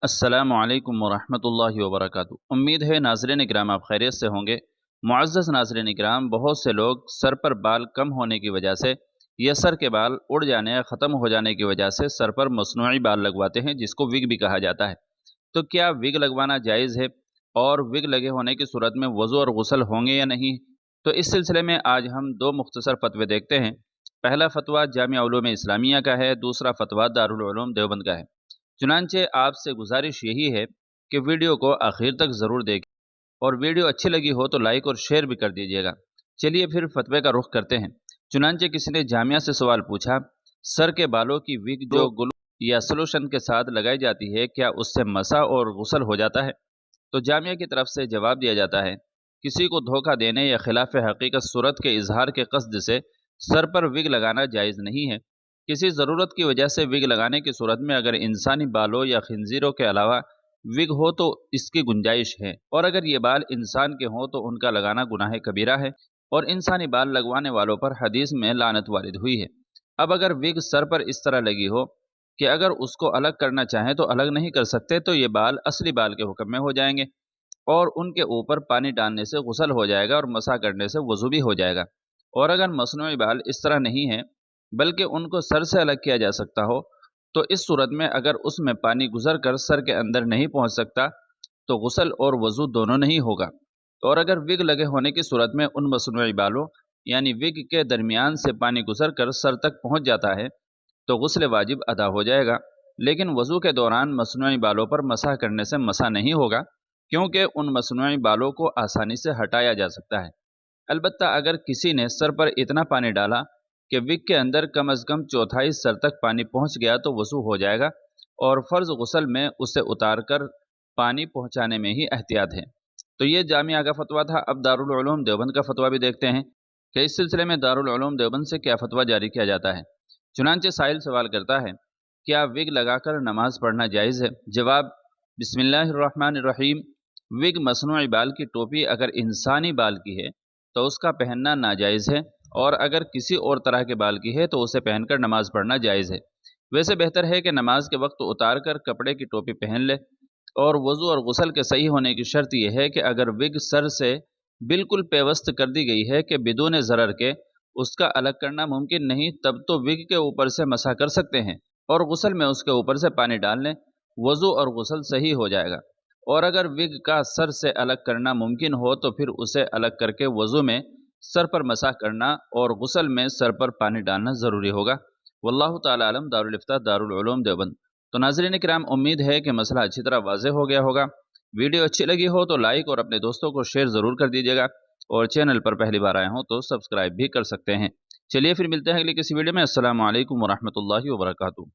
अस्सलामु अलैकुम वरहमतुल्लाहि वबरकातुहू। उम्मीद है नाज़रीन इकराम आप खैरियत से होंगे। मुअज़्ज़ज़ नाज़रीन इकराम, बहुत से लोग सर पर बाल कम होने की वजह से या सर के बाल उड़ जाने या ख़त्म हो जाने की वजह से सर पर मसनूई बाल लगवाते हैं, जिसको विग भी कहा जाता है। तो क्या विग लगवाना जायज़ है? और विग लगे होने की सूरत में वज़ू और गुस्ल होंगे या नहीं? तो इस सिलसिले में आज हम दो मुख्तसर फ़तवे देखते हैं। पहला फ़तवा जामिया उलूम इस्लामिया का है, दूसरा फ़तवा दारुल उलूम देवबंद का है। चुनांचे आपसे गुजारिश यही है कि वीडियो को आखिर तक ज़रूर देखें, और वीडियो अच्छी लगी हो तो लाइक और शेयर भी कर दीजिएगा। चलिए फिर फतवे का रुख करते हैं। चुनांचे किसी ने जामिया से सवाल पूछा, सर के बालों की विग जो ग्लू या सॉल्यूशन के साथ लगाई जाती है, क्या उससे मसा और गुस्ल हो जाता है? तो जामिया की तरफ से जवाब दिया जाता है, किसी को धोखा देने या खिलाफ हकीकत सूरत के इजहार के कस्द से सर पर विग लगाना जायज़ नहीं है। किसी ज़रूरत की वजह से विग लगाने की सूरत में अगर इंसानी बालों या खंजीरों के अलावा विग हो तो इसकी गुंजाइश है, और अगर ये बाल इंसान के हों तो उनका लगाना गुनाह कबीरा है, और इंसानी बाल लगवाने वालों पर हदीस में लानत वारिद हुई है। अब अगर विग सर पर इस तरह लगी हो कि अगर उसको अलग करना चाहें तो अलग नहीं कर सकते, तो ये बाल असली बाल के हुक्म में हो जाएंगे, और उनके ऊपर पानी डालने से गुस्ल हो जाएगा और मसा करने से वज़ू भी हो जाएगा। और अगर मसनूई बाल इस तरह नहीं है बल्कि उनको सर से अलग किया जा सकता हो, तो इस सूरत में अगर उसमें पानी गुजर कर सर के अंदर नहीं पहुंच सकता तो गुस्ल और वज़ू दोनों नहीं होगा। और अगर विग लगे होने की सूरत में उन मसनूई बालों यानी विग के दरमियान से पानी गुजर कर सर तक पहुंच जाता है तो गुस्ल वाजिब अदा हो जाएगा, लेकिन वज़ू के दौरान मसनूई बालों पर मसा करने से मसा नहीं होगा, क्योंकि उन मसनूई बालों को आसानी से हटाया जा सकता है। अलबत्ता अगर किसी ने सर पर इतना पानी डाला कि विग के अंदर कम अज़ कम चौथाई सर तक पानी पहुंच गया तो वज़ू हो जाएगा, और फ़र्ज़ गुस्ल में उसे उतार कर पानी पहुंचाने में ही एहतियात है। तो ये जामिया का फतवा था। अब दारुल उलूम देवबंद का फतवा भी देखते हैं कि इस सिलसिले में दारुल उलूम देवबंद से क्या फतवा जारी किया जाता है। चुनांचे साहिल सवाल करता है, क्या विग लगाकर नमाज पढ़ना जायज़ है? जवाब, बिस्मिल्लाहिर्रहमानिर्रहीम। विग मसनूई बाल की टोपी अगर इंसानी बाल की है तो उसका पहनना नाजायज़ है, और अगर किसी और तरह के बाल की है तो उसे पहनकर नमाज पढ़ना जायज़ है। वैसे बेहतर है कि नमाज के वक्त उतार कर कपड़े की टोपी पहन ले, और वज़ू और गुस्ल के सही होने की शर्त यह है कि अगर विग सर से बिल्कुल पेवस्त कर दी गई है कि बिदून ज़रर के उसका अलग करना मुमकिन नहीं, तब तो विग के ऊपर से मसा कर सकते हैं और गुस्ल में उसके ऊपर से पानी डाल लें, वज़ू और गुस्ल सही हो जाएगा। और अगर विग का सर से अलग करना मुमकिन हो तो फिर उसे अलग करके वज़ू में सर पर मसाह करना और गुस्ल में सर पर पानी डालना ज़रूरी होगा। वल्लाहु ताला आलम। दारुल इफ्ता दारुल उलूम देवबंद। तो नाज़रीन किराम, उम्मीद है कि मसला अच्छी तरह वाज़ेह हो गया होगा। वीडियो अच्छी लगी हो तो लाइक और अपने दोस्तों को शेयर ज़रूर कर दीजिएगा, और चैनल पर पहली बार आए हों तो सब्सक्राइब भी कर सकते हैं। चलिए फिर मिलते हैं अगली किसी वीडियो में। अस्सलामु अलैकुम वरहमतुल्लाहि वबरकातुहू।